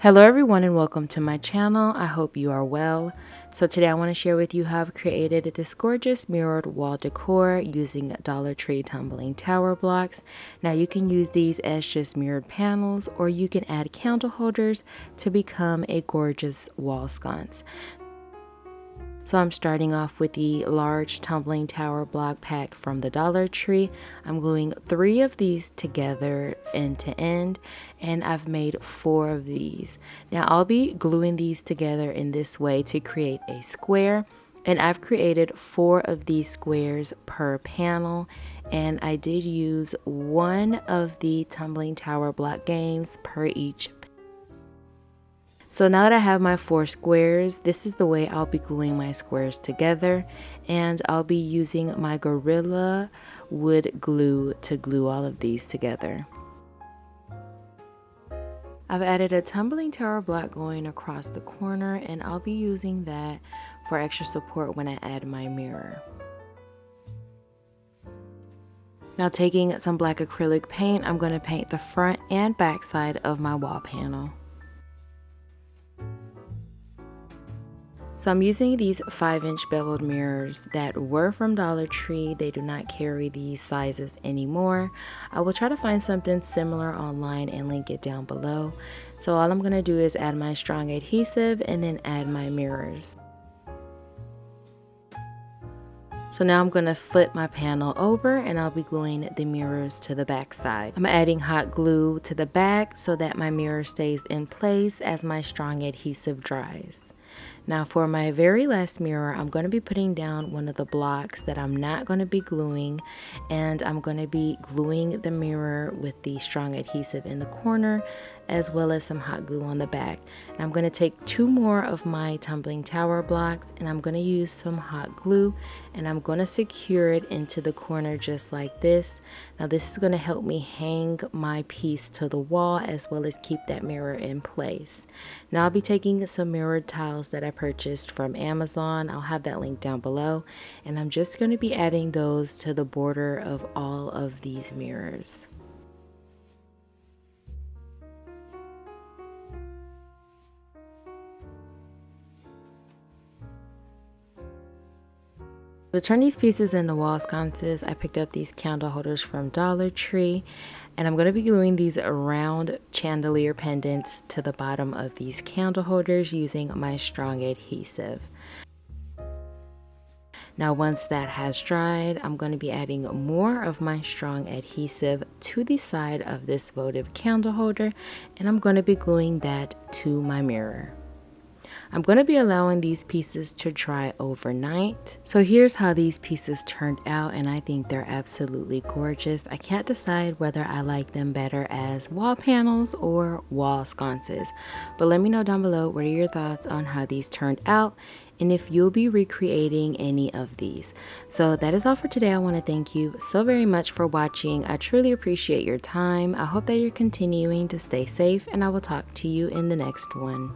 Hello everyone and welcome to my channel. I hope you are well. So today I want to share with you how I've created this gorgeous mirrored wall decor using Dollar Tree tumbling tower blocks. Now you can use these as just mirrored panels, or you can add candle holders to become a gorgeous wall sconce. So I'm starting off with the large tumbling tower block pack from the Dollar Tree. I'm gluing 3 of these together end to end, and I've made 4 of these. Now I'll be gluing these together in this way to create a square, and I've created 4 of these squares per panel, and I did use 1 of the tumbling tower block games per each. So now that I have my 4 squares, this is the way I'll be gluing my squares together, and I'll be using my Gorilla wood glue to glue all of these together. I've added a tumbling tower block going across the corner, and I'll be using that for extra support when I add my mirror. Now taking some black acrylic paint, I'm going to paint the front and back side of my wall panel. So I'm using these 5-inch beveled mirrors that were from Dollar Tree. They do not carry these sizes anymore. I will try to find something similar online and link it down below. So all I'm going to do is add my strong adhesive and then add my mirrors. So now I'm going to flip my panel over and I'll be gluing the mirrors to the back side. I'm adding hot glue to the back so that my mirror stays in place as my strong adhesive dries. Now for my very last mirror, I'm going to be putting down one of the blocks that I'm not going to be gluing, and I'm going to be gluing the mirror with the strong adhesive in the corner as well as some hot glue on the back. And I'm going to take 2 more of my tumbling tower blocks and I'm going to use some hot glue and I'm going to secure it into the corner just like this. Now this is going to help me hang my piece to the wall as well as keep that mirror in place. Now I'll be taking some mirrored tiles that I purchased from Amazon. I'll have that link down below, and I'm just going to be adding those to the border of all of these mirrors. To turn these pieces into wall sconces, I picked up these candle holders from Dollar Tree, and I'm going to be gluing these round chandelier pendants to the bottom of these candle holders using my strong adhesive. Now once that has dried, I'm going to be adding more of my strong adhesive to the side of this votive candle holder, and I'm going to be gluing that to my mirror. I'm going to be allowing these pieces to dry overnight. So here's how these pieces turned out, and I think they're absolutely gorgeous. I can't decide whether I like them better as wall panels or wall sconces, but let me know down below what are your thoughts on how these turned out and if you'll be recreating any of these. So that is all for today. I want to thank you so very much for watching. I truly appreciate your time. I hope that you're continuing to stay safe, and I will talk to you in the next one.